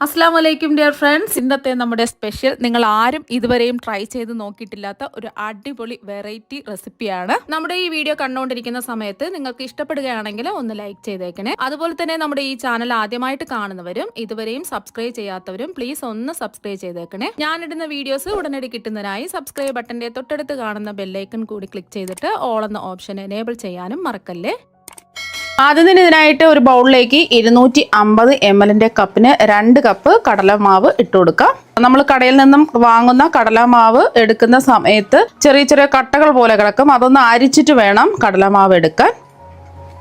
അസ്സാം വലൈക്കും dear friends. ഇന്നത്തെ നമ്മുടെ സ്പെഷ്യൽ നിങ്ങൾ ആരും ഇതുവരെയും ട്രൈ ചെയ്ത് നോക്കിയിട്ടില്ലാത്ത ഒരു അടിപൊളി വെറൈറ്റി റെസിപ്പിയാണ്. നമ്മുടെ ഈ വീഡിയോ കണ്ടുകൊണ്ടിരിക്കുന്ന സമയത്ത് നിങ്ങൾക്ക് ഇഷ്ടപ്പെടുകയാണെങ്കിൽ ഒന്ന് ലൈക്ക് ചെയ്തേക്കണേ. അതുപോലെ തന്നെ നമ്മുടെ ഈ ചാനൽ ആദ്യമായിട്ട് കാണുന്നവരും ഇതുവരെയും സബ്സ്ക്രൈബ് ചെയ്യാത്തവരും പ്ലീസ് ഒന്ന് സബ്സ്ക്രൈബ് ചെയ്തേക്കണേ. ഞാനിടുന്ന വീഡിയോസ് ഉടനടി കിട്ടുന്നതിനായി സബ്സ്ക്രൈബ് ബട്ടന്റെ തൊട്ടടുത്ത് കാണുന്ന ബെല്ലൈക്കൺ കൂടി ക്ലിക്ക് ചെയ്തിട്ട് ഓൾ എന്ന ഓപ്ഷൻ എനേബിൾ ചെയ്യാനും മറക്കല്ലേ. ആദ്യം തന്നെ ഇതിനായിട്ട് ഒരു ബൗളിലേക്ക് 250 ml കപ്പിന് 2 കപ്പ് കടലമാവ് ഇട്ട് കൊടുക്കാം. നമ്മൾ കടയിൽ നിന്നും വാങ്ങുന്ന കടലമാവ് എടുക്കുന്ന സമയത്ത് ചെറിയ ചെറിയ കട്ടകൾ പോലെ കിടക്കും. അതൊന്ന് അരിച്ചിട്ട് വേണം കടലമാവ് എടുക്കാൻ.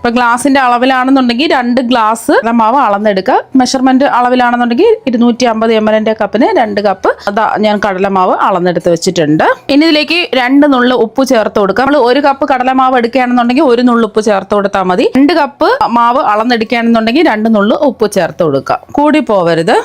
ഇപ്പം ഗ്ലാസിൻ്റെ അളവിലാണെന്നുണ്ടെങ്കിൽ 2 ഗ്ലാസ് കടലമാവ് അളന്നെടുക്കുക. മെഷർമെൻറ്റ് അളവിലാണെന്നുണ്ടെങ്കിൽ 250 ml കപ്പിന് 2 കപ്പ് ഞാൻ കടലമാവ് അളന്നെടുത്ത് വെച്ചിട്ടുണ്ട്. ഇനി ഇതിലേക്ക് 2 നുള്ളു ഉപ്പ് ചേർത്ത് കൊടുക്കുക. നമ്മൾ 1 കപ്പ് കടലമാവ് എടുക്കുകയാണെന്നുണ്ടെങ്കിൽ 1 നുള്ളു ഉപ്പ് ചേർത്ത് കൊടുത്താൽ മതി. 2 കപ്പ് മാവ് അളന്നെടുക്കുകയാണെന്നുണ്ടെങ്കിൽ 2 നുള്ളു ഉപ്പ് ചേർത്ത് കൊടുക്കുക. കൂടി പോവരുത്.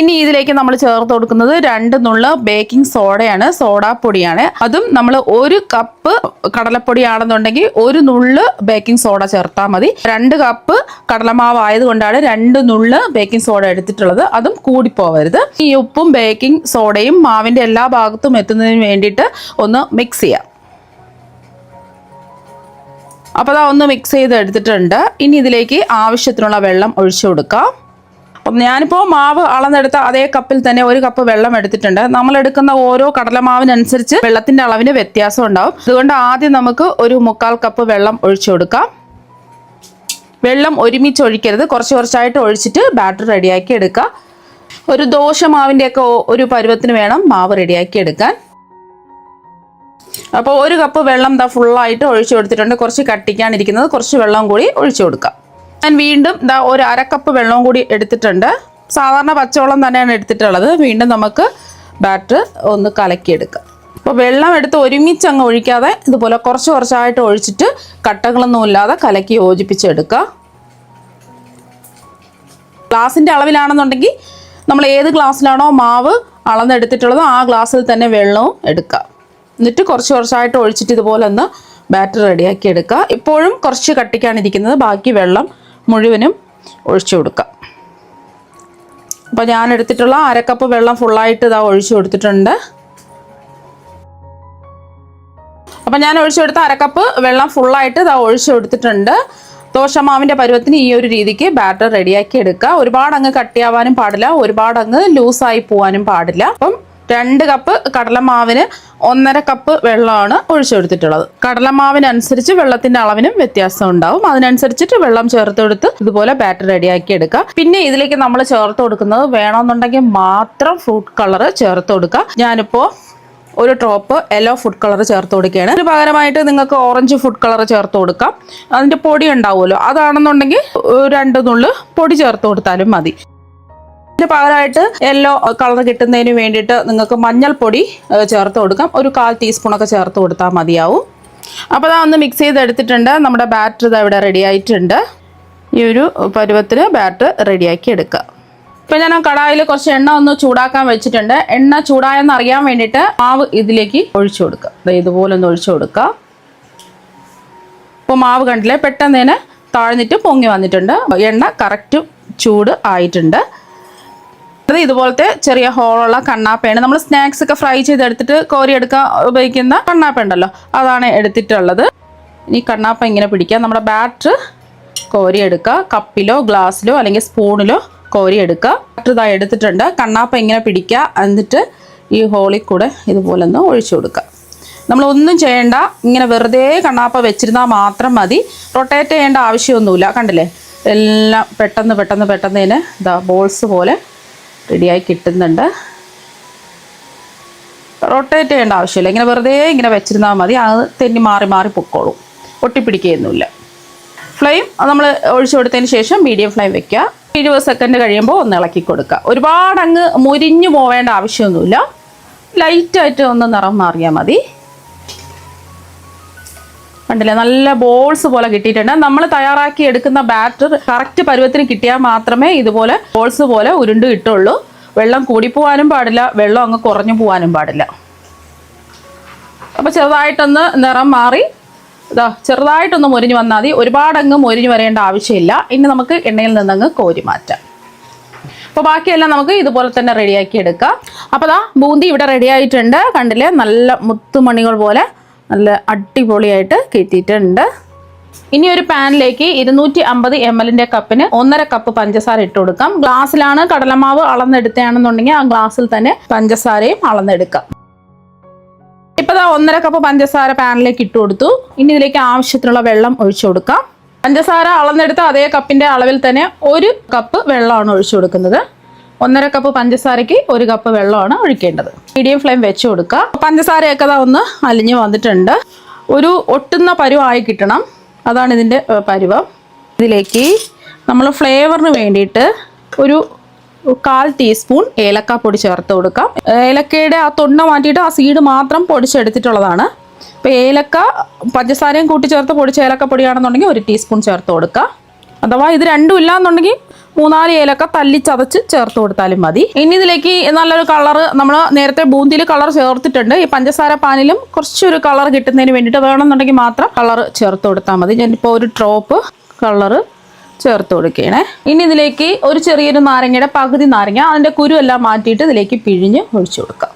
ഇനി ഇതിലേക്ക് നമ്മൾ ചേർത്ത് കൊടുക്കുന്നത് 2 നുള്ളു ബേക്കിംഗ് സോഡയാണ്, സോഡാപ്പൊടിയാണ്. അതും നമ്മൾ 1 കപ്പ് കടലപ്പൊടിയാണെന്നുണ്ടെങ്കിൽ 1 നുള്ളു ബേക്കിംഗ് സോഡ ചേർത്താൽ മതി. 2 കപ്പ് കടലമാവ് ആയതുകൊണ്ടാണ് 2 നുള്ളു ബേക്കിംഗ് സോഡ എടുത്തിട്ടുള്ളത്. അതും കൂടിപ്പോവരുത്. ഈ ഉപ്പും ബേക്കിംഗ് സോഡയും മാവിൻ്റെ എല്ലാ ഭാഗത്തും എത്തുന്നതിന് വേണ്ടിയിട്ട് ഒന്ന് മിക്സ് ചെയ്യാം. അപ്പോൾ അതാ ഒന്ന് മിക്സ് ചെയ്ത് എടുത്തിട്ടുണ്ട്. ഇനി ഇതിലേക്ക് ആവശ്യത്തിനുള്ള വെള്ളം ഒഴിച്ചു കൊടുക്കാം. ഞാനിപ്പോൾ മാവ് അളന്നെടുത്ത അതേ കപ്പിൽ തന്നെ 1 കപ്പ് വെള്ളം എടുത്തിട്ടുണ്ട്. നമ്മൾ എടുക്കുന്ന ഓരോ കടലമാവിനനുസരിച്ച് വെള്ളത്തിൻ്റെ അളവിന് വ്യത്യാസം ഉണ്ടാവും. അതുകൊണ്ട് ആദ്യം നമുക്ക് ഒരു 1/4 കപ്പ് വെള്ളം ഒഴിച്ചു കൊടുക്കാം. വെള്ളം ഒരുമിച്ച് ഒഴിക്കരുത്, കുറച്ച് കുറച്ചായിട്ട് ഒഴിച്ചിട്ട് ബാറ്റർ റെഡിയാക്കി എടുക്കുക. ഒരു ദോശ മാവിൻ്റെയൊക്കെ ഒരു പരുവത്തിന് വേണം മാവ് റെഡിയാക്കി എടുക്കാൻ. അപ്പോൾ 1 കപ്പ് വെള്ളം ഫുള്ളായിട്ട് ഒഴിച്ചു കൊടുത്തിട്ടുണ്ട്. കുറച്ച് കട്ടിക്കാണിരിക്കുന്നത്, കുറച്ച് വെള്ളം കൂടി ഒഴിച്ചു കൊടുക്കാം. ഞാൻ വീണ്ടും ഒരു 1/2 കപ്പ് വെള്ളവും കൂടി എടുത്തിട്ടുണ്ട്. സാധാരണ പച്ചവെള്ളം തന്നെയാണ് എടുത്തിട്ടുള്ളത്. വീണ്ടും നമുക്ക് ബാറ്റർ ഒന്ന് കലക്കിയെടുക്കാം. അപ്പോൾ വെള്ളം എടുത്ത് ഒരുമിച്ച് അങ്ങ് ഒഴിക്കാതെ ഇതുപോലെ കുറച്ച് കുറച്ചായിട്ട് ഒഴിച്ചിട്ട് കട്ടകളൊന്നും ഇല്ലാതെ കലക്കി യോജിപ്പിച്ചെടുക്കുക. ഗ്ലാസിൻ്റെ അളവിലാണെന്നുണ്ടെങ്കിൽ നമ്മൾ ഏത് ഗ്ലാസ്സിലാണോ മാവ് അളന്നെടുത്തിട്ടുള്ളത് ആ ഗ്ലാസ്സിൽ തന്നെ വെള്ളവും എടുക്കുക. എന്നിട്ട് കുറച്ച് കുറച്ചായിട്ട് ഒഴിച്ചിട്ട് ഇതുപോലെ ഒന്ന് ബാറ്റർ റെഡിയാക്കി എടുക്കുക. ഇപ്പോഴും കുറച്ച് കട്ടിക്കാണ് ഇരിക്കുന്നത്, ബാക്കി വെള്ളം മുഴുവനും ഒഴിച്ചു കൊടുക്കുക. അപ്പോൾ ഞാൻ എടുത്തിട്ടുള്ള 1/2 കപ്പ് വെള്ളം ഫുള്ളായിട്ട് ഒഴിച്ചു കൊടുത്തിട്ടുണ്ട്. അപ്പോൾ ഞാൻ ഒഴിച്ചു കൊടുത്ത 1/2 കപ്പ് വെള്ളം ഫുള്ളായിട്ട് ഒഴിച്ചു കൊടുത്തിട്ടുണ്ട്. ദോശമാവിൻ്റെ പരുവത്തിന് ഈ ഒരു രീതിക്ക് ബാറ്റർ റെഡിയാക്കി എടുക്കുക. ഒരുപാട് അങ്ങ് കട്ടിയാവാനും പാടില്ല, ഒരുപാട് അങ്ങ് ലൂസായി പോവാനും പാടില്ല. അപ്പം 2 കപ്പ് കടലമാവിന് 1/2 കപ്പ് വെള്ളമാണ് ഒഴിച്ചെടുത്തിട്ടുള്ളത്. കടലമാവിനനുസരിച്ച് വെള്ളത്തിന്റെ അളവിനും വ്യത്യാസം ഉണ്ടാവും. അതിനനുസരിച്ചിട്ട് വെള്ളം ചേർത്ത് കൊടുത്ത് ഇതുപോലെ ബാറ്റർ റെഡിയാക്കി എടുക്കുക. പിന്നെ ഇതിലേക്ക് നമ്മൾ ചേർത്ത് കൊടുക്കുന്നത് വേണമെന്നുണ്ടെങ്കിൽ മാത്രം ഫ്രൂട്ട് കളർ ചേർത്ത് കൊടുക്കുക. ഞാനിപ്പോൾ ഒരു ഡ്രോപ്പ് യെല്ലോ ഫുഡ് കളർ ചേർത്ത് കൊടുക്കുകയാണ്. ഇതിന് പകരമായിട്ട് നിങ്ങൾക്ക് ഓറഞ്ച് ഫുഡ് കളർ ചേർത്ത് കൊടുക്കാം. അതിൻ്റെ പൊടി ഉണ്ടാവുമല്ലോ, അതാണെന്നുണ്ടെങ്കിൽ 2 നുള്ളു പൊടി ചേർത്ത് കൊടുത്താലും മതി. ഇതിന് പകരമായിട്ട് യെല്ലോ കളർ കിട്ടുന്നതിന് വേണ്ടിയിട്ട് നിങ്ങൾക്ക് മഞ്ഞൾപ്പൊടി ചേർത്ത് കൊടുക്കാം. ഒരു 1/4 ടീസ്പൂണൊക്കെ ചേർത്ത് കൊടുത്താൽ മതിയാവും. അപ്പോൾ അതാ ഒന്ന് മിക്സ് ചെയ്തെടുത്തിട്ടുണ്ട്. നമ്മുടെ ബാറ്റർ ഇവിടെ റെഡി ആയിട്ടുണ്ട്. ഈ ഒരു പരുവത്തിന് ബാറ്റർ റെഡിയാക്കി എടുക്കുക. ഇപ്പോൾ ഞാൻ ആ കടായിൽ കുറച്ച് എണ്ണ ഒന്ന് ചൂടാക്കാൻ വെച്ചിട്ടുണ്ട്. എണ്ണ ചൂടായെന്ന് അറിയാൻ വേണ്ടിയിട്ട് മാവ് ഇതിലേക്ക് ഒഴിച്ചു കൊടുക്കുക. ഇതുപോലെ ഒന്ന് ഒഴിച്ചു കൊടുക്കുക. ഇപ്പോൾ മാവ് കണ്ടില്ലേ, പെട്ടെന്ന് തന്നെ താഴ്ന്നിട്ട് പൊങ്ങി വന്നിട്ടുണ്ട്. എണ്ണ കറക്റ്റ് ചൂട് ആയിട്ടുണ്ട്. ഇതുപോലത്തെ ചെറിയ ഹോളുള്ള കണ്ണാപ്പയാണ്. നമ്മൾ സ്നാക്സ് ഒക്കെ ഫ്രൈ ചെയ്തെടുത്തിട്ട് കോരിയെടുക്കാൻ ഉപയോഗിക്കുന്ന കണ്ണാപ്പ ഉണ്ടല്ലോ, അതാണ് എടുത്തിട്ടുള്ളത്. ഇനി കണ്ണാപ്പ ഇങ്ങനെ പിടിക്കുക. നമ്മുടെ ബാറ്റർ കോരിയെടുക്കുക. കപ്പിലോ ഗ്ലാസ്സിലോ അല്ലെങ്കിൽ സ്പൂണിലോ കോരിയെടുക്കുക. ബാറ്റർ ഇതായി എടുത്തിട്ടുണ്ട്. കണ്ണാപ്പ ഇങ്ങനെ പിടിക്കുക. എന്നിട്ട് ഈ ഹോളിൽ കൂടെ ഇതുപോലെ ഒന്ന് ഒഴിച്ചു കൊടുക്കുക. നമ്മളൊന്നും ചെയ്യേണ്ട, ഇങ്ങനെ വെറുതെ കണ്ണാപ്പ വെച്ചിരുന്നാൽ മാത്രം മതി. റൊട്ടേറ്റ് ചെയ്യേണ്ട ആവശ്യമൊന്നുമില്ല. കണ്ടില്ലേ, എല്ലാം പെട്ടെന്ന് പെട്ടെന്ന് പെട്ടെന്ന് തന്നെ ബോൾസ് പോലെ റെഡിയായി കിട്ടുന്നുണ്ട്. റൊട്ടേറ്റ് ചെയ്യേണ്ട ആവശ്യമില്ല. ഇങ്ങനെ വെറുതെ ഇങ്ങനെ വെച്ചിരുന്നാൽ മതി. അത് തെന്നി മാറി മാറി പൊക്കോളും, ഒട്ടിപ്പിടിക്കുകയൊന്നുമില്ല. ഫ്ലെയിം നമ്മൾ ഒഴിച്ചു കൊടുത്തതിന് ശേഷം മീഡിയം ഫ്ലെയിം വെക്കുക. 20 സെക്കൻഡ് കഴിയുമ്പോൾ ഒന്ന് ഇളക്കി കൊടുക്കുക. ഒരുപാട് അങ്ങ് മുരിഞ്ഞു പോവേണ്ട ആവശ്യമൊന്നുമില്ല. ലൈറ്റായിട്ട് ഒന്ന് നിറം മാറിയാൽ മതി. കണ്ടില്ലേ, നല്ല ബോൾസ് പോലെ കിട്ടിയിട്ടുണ്ട്. നമ്മൾ തയ്യാറാക്കി എടുക്കുന്ന ബാറ്റർ കറക്റ്റ് പരുവത്തിന് കിട്ടിയാൽ മാത്രമേ ഇതുപോലെ ബോൾസ് പോലെ ഉരുണ്ട് കിട്ടുള്ളൂ. വെള്ളം കൂടിപ്പോവാനും പാടില്ല, വെള്ളം അങ്ങ് കുറഞ്ഞു പോകാനും പാടില്ല. അപ്പോൾ ചെറുതായിട്ടൊന്ന് നിറം മാറി ചെറുതായിട്ടൊന്ന് മൊരിഞ്ഞ് വന്നാൽ മതി. ഒരുപാടങ്ങ് മൊരിഞ്ഞ് വരേണ്ട ആവശ്യമില്ല. ഇനി നമുക്ക് എണ്ണയിൽ നിന്നങ്ങ് കോരി മാറ്റാം. അപ്പോൾ ബാക്കിയെല്ലാം നമുക്ക് ഇതുപോലെ തന്നെ റെഡിയാക്കി എടുക്കാം. അപ്പോൾ ദാ ബൂന്തി ഇവിടെ റെഡി ആയിട്ടുണ്ട്. കണ്ടില്ലേ, നല്ല മുത്തുമണികൾ പോലെ നല്ല അടിപൊളിയായിട്ട് കിട്ടിയിട്ടുണ്ട്. ഇനി ഒരു പാനിലേക്ക് 250 ml കപ്പിന് 1.5 കപ്പ് പഞ്ചസാര ഇട്ട് കൊടുക്കാം. ഗ്ലാസ്സിലാണ് കടലമാവ് അളന്നെടുത്തയാണെന്നുണ്ടെങ്കിൽ ആ ഗ്ലാസ്സിൽ തന്നെ പഞ്ചസാരയും അളന്നെടുക്കാം. ഇപ്പോൾ ദാ 1.5 കപ്പ് പഞ്ചസാര പാനിലേക്ക് ഇട്ട് കൊടുത്തു. ഇനി ഇതിലേക്ക് ആവശ്യത്തിനുള്ള വെള്ളം ഒഴിച്ചു കൊടുക്കാം. പഞ്ചസാര അളന്നെടുത്ത അതേ കപ്പിന്റെ അളവിൽ തന്നെ 1 കപ്പ് വെള്ളമാണ് ഒഴിച്ചു കൊടുക്കുന്നത്. 1.5 കപ്പ് പഞ്ചസാരയ്ക്ക് 1 കപ്പ് വെള്ളമാണ് ഒഴിക്കേണ്ടത്. മീഡിയം ഫ്ലെയിം വെച്ച് കൊടുക്കുക. പഞ്ചസാരയൊക്കെ ദാ ഒന്ന് അലിഞ്ഞു വന്നിട്ടുണ്ട്. ഒരു ഒട്ടുന്ന പരുവായി കിട്ടണം, അതാണ് ഇതിൻ്റെ പരുവം. ഇതിലേക്ക് നമ്മൾ ഫ്ലേവറിന് വേണ്ടിയിട്ട് ഒരു 1/4 ടീസ്പൂൺ ഏലക്കാപ്പൊടി ചേർത്ത് കൊടുക്കാം. ഏലക്കയുടെ ആ തൊണ്ട മാറ്റിയിട്ട് ആ സീഡ് മാത്രം പൊടിച്ചെടുത്തിട്ടുള്ളതാണ്. ഇപ്പോൾ ഏലക്ക പഞ്ചസാരയും കൂട്ടി ചേർത്ത് പൊടിച്ച ഏലക്കപ്പൊടിയാണെന്നുണ്ടെങ്കിൽ 1 ടീസ്പൂൺ ചേർത്ത് കൊടുക്കുക. അഥവാ ഇത് രണ്ടും ഇല്ലാന്നുണ്ടെങ്കിൽ 3-4 ഏലക്ക തല്ലി ചതച്ച് ചേർത്ത് കൊടുത്താലും മതി. ഇനി ഇതിലേക്ക് നല്ലൊരു കളറ്, നമ്മൾ നേരത്തെ ബൂന്തിയിൽ കളർ ചേർത്തിട്ടുണ്ട്. ഈ പഞ്ചസാര പാനിലും കുറച്ചൊരു കളർ കിട്ടുന്നതിന് വേണ്ടിയിട്ട് വേണമെന്നുണ്ടെങ്കിൽ മാത്രം കളർ ചേർത്ത് കൊടുത്താൽ മതി. ഞാനിപ്പോൾ ഒരു ഡ്രോപ്പ് കളറ് ചേർത്ത് കൊടുക്കുകയാണേ. ഇനി ഇതിലേക്ക് ഒരു ചെറിയൊരു നാരങ്ങയുടെ പകുതി നാരങ്ങ, അതിൻ്റെ കുരു എല്ലാം മാറ്റിയിട്ട് ഇതിലേക്ക് പിഴിഞ്ഞ് ഒഴിച്ചു കൊടുക്കാം.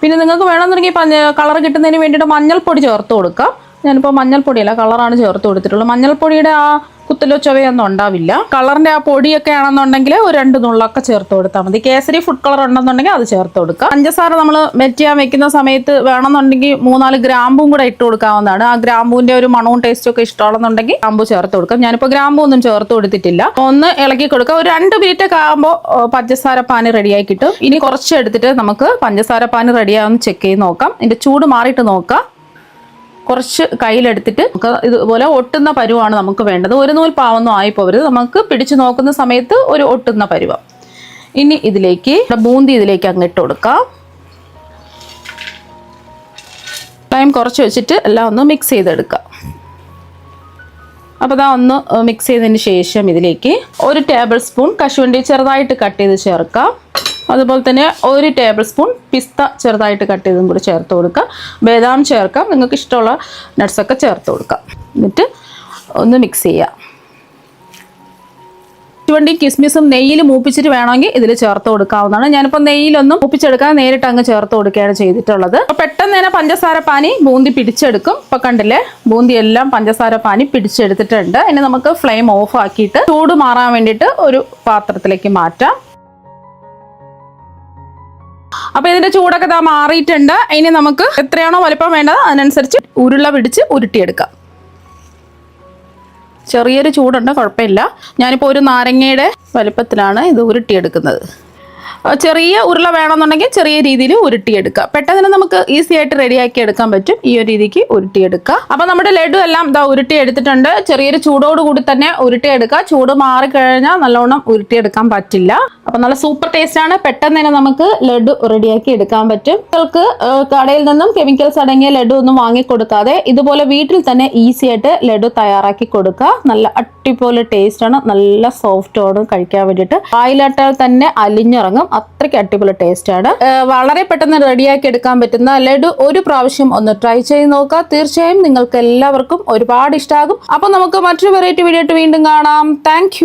പിന്നെ നിങ്ങൾക്ക് വേണമെന്നുണ്ടെങ്കിൽ കളർ കിട്ടുന്നതിന് വേണ്ടിയിട്ട് മഞ്ഞൾപ്പൊടി ചേർത്ത് കൊടുക്കാം. ഞാനിപ്പോൾ മഞ്ഞൾപ്പൊടിയല്ല, കളറാണ് ചേർത്ത് കൊടുത്തിട്ടുള്ളത്. മഞ്ഞൾപ്പൊടിയുടെ ആ കുത്തലോ ചൊവയൊന്നും ഉണ്ടാവില്ല. കളറിൻ്റെ ആ പൊടിയൊക്കെ ആണെന്നുണ്ടെങ്കിൽ ഒരു 2 നുള്ളൊക്കെ ചേർത്ത് കൊടുത്താൽ മതി. കേസരി ഫുഡ് കളർ ഉണ്ടെന്നുണ്ടെങ്കിൽ അത് ചേർത്ത് കൊടുക്കുക. പഞ്ചസാര നമ്മൾ മെൽറ്റ് ചെയ്യാൻ വെക്കുന്ന സമയത്ത് വേണമെന്നുണ്ടെങ്കിൽ 3-4 ഗ്രാമ്പും കൂടെ ഇട്ട് കൊടുക്കാവുന്നതാണ്. ആ ഗ്രാമ്പൂവിൻ്റെ ഒരു മണവും ടേസ്റ്റും ഒക്കെ ഇഷ്ടമാണെന്നുണ്ടെങ്കിൽ ഗ്രാമ്പു ചേർത്ത് കൊടുക്കാം. ഞാനിപ്പോൾ ഗ്രാമ്പു ഒന്നും ചേർത്ത് കൊടുത്തിട്ടില്ല. ഒന്ന് ഇളക്കി കൊടുക്കുക. ഒരു 2 മിനിറ്റ് ഒക്കെ ആകുമ്പോൾ പഞ്ചസാര പാനി റെഡിയായി കിട്ടും. ഇനി കുറച്ച് എടുത്തിട്ട് നമുക്ക് പഞ്ചസാര പാനി റെഡിയാകുമെന്ന് ചെക്ക് ചെയ്ത് നോക്കാം. ഇതിൻ്റെ ചൂട് മാറിയിട്ട് നോക്കാം. കുറച്ച് കയ്യിലെടുത്തിട്ട് നമുക്ക് ഇതുപോലെ ഒട്ടുന്ന പരുവാണ് നമുക്ക് വേണ്ടത്. ഒരു നൂൽ പാവൊന്നും ആയിപ്പോവരുത്. നമുക്ക് പിടിച്ചു നോക്കുന്ന സമയത്ത് ഒരു ഒട്ടുന്ന പരുവം. ഇനി ഇതിലേക്ക് ബൂന്തി ഇതിലേക്ക് അങ്ങിട്ട് കൊടുക്കാം. ടൈം കുറച്ച് വെച്ചിട്ട് എല്ലാം ഒന്ന് മിക്സ് ചെയ്തെടുക്കാം. അപ്പോൾ ഇതാ ഒന്ന് മിക്സ് ചെയ്തതിന് ശേഷം ഇതിലേക്ക് 1 ടേബിൾ സ്പൂൺ കശുവണ്ടി ചെറുതായിട്ട് കട്ട് ചെയ്ത് ചേർക്കാം. അതുപോലെ തന്നെ 1 ടേബിൾ സ്പൂൺ പിസ്ത ചെറുതായിട്ട് കട്ട് ചെയ്തും കൂടി ചേർത്ത് കൊടുക്കുക. ബദാം ചേർക്കാം, നിങ്ങൾക്ക് ഇഷ്ടമുള്ള നട്ട്സൊക്കെ ചേർത്ത് കൊടുക്കാം. എന്നിട്ട് ഒന്ന് മിക്സ് ചെയ്യുക. കശുവണ്ടി കിസ്മിസും നെയ്യിൽ മൂപ്പിച്ചിട്ട് വേണമെങ്കിൽ ഇതിൽ ചേർത്ത് കൊടുക്കാവുന്നതാണ്. ഞാനിപ്പോൾ നെയ്യിലൊന്നും മൂപ്പിച്ചെടുക്കാൻ നേരിട്ട് അങ്ങ് ചേർത്ത് കൊടുക്കുകയാണ് ചെയ്തിട്ടുള്ളത്. അപ്പോൾ പെട്ടെന്ന് തന്നെ പഞ്ചസാര പാനി ബൂന്തി പിടിച്ചെടുക്കും. ഇപ്പോൾ കണ്ടില്ലേ, ബൂന്തി എല്ലാം പഞ്ചസാര പാനി പിടിച്ചെടുത്തിട്ടുണ്ട്. ഇനി നമുക്ക് ഫ്ലെയിം ഓഫ് ആക്കിയിട്ട് ചൂട് മാറാൻ വേണ്ടിയിട്ട് ഒരു പാത്രത്തിലേക്ക് മാറ്റാം. അപ്പോൾ ഇതിന്റെ ചൂടൊക്കെ ദാ മാറിയിട്ടുണ്ട്. ഇനി നമുക്ക് എത്രയാണോ വലിപ്പം വേണ്ടത് അതിനനുസരിച്ച് ഉരുള പിടിച്ച് ഉരുട്ടിയെടുക്കാം. ചെറിയൊരു ചൂടുണ്ട്, കുഴപ്പമില്ല. ഞാനിപ്പോൾ ഒരു നാരങ്ങയുടെ വലിപ്പത്തിലാണ് ഇത് ഉരുട്ടിയെടുക്കുന്നത്. ചെറിയ ഉരുള വേണമെന്നുണ്ടെങ്കിൽ ചെറിയ രീതിയിൽ ഉരുട്ടിയെടുക്കുക. പെട്ടെന്ന് നമുക്ക് ഈസി ആയിട്ട് റെഡിയാക്കി എടുക്കാൻ പറ്റും. ഈ ഒരു രീതിക്ക് ഉരുട്ടിയെടുക്കുക. അപ്പോൾ നമ്മുടെ ലഡു എല്ലാം ഇതാ ഉരുട്ടിയെടുത്തിട്ടുണ്ട്. ചെറിയൊരു ചൂടോടുകൂടി തന്നെ ഉരുട്ടിയെടുക്കുക. ചൂട് മാറിക്കഴിഞ്ഞാൽ നല്ലോണം ഉരുട്ടിയെടുക്കാൻ പറ്റില്ല. അപ്പോൾ നല്ല സൂപ്പർ ടേസ്റ്റാണ്. പെട്ടെന്ന് തന്നെ നമുക്ക് ലഡു റെഡിയാക്കി എടുക്കാൻ പറ്റും. നിങ്ങൾക്ക് കടയിൽ നിന്നും കെമിക്കൽസ് അടങ്ങിയ ലഡു ഒന്നും വാങ്ങിക്കൊടുക്കാതെ ഇതുപോലെ വീട്ടിൽ തന്നെ ഈസി ആയിട്ട് ലഡു തയ്യാറാക്കി കൊടുക്കുക. നല്ല അടിപൊളി ടേസ്റ്റാണ്. നല്ല സോഫ്റ്റോട് കഴിക്കാൻ വേണ്ടിയിട്ട് വായിലിട്ടാൽ തന്നെ അലിഞ്ഞിറങ്ങും. അത്രയ്ക്ക് അടിപൊളി ടേസ്റ്റാണ്. വളരെ പെട്ടെന്ന് റെഡിയാക്കി എടുക്കാൻ പറ്റുന്ന ലഡു ഒരു പ്രാവശ്യം ഒന്ന് ട്രൈ ചെയ്ത് നോക്കുക. തീർച്ചയായും നിങ്ങൾക്ക് എല്ലാവർക്കും ഒരുപാട് ഇഷ്ടമാകും. അപ്പോൾ നമുക്ക് മറ്റൊരു വെറൈറ്റി വീഡിയോ ആയിട്ട് വീണ്ടും കാണാം. താങ്ക്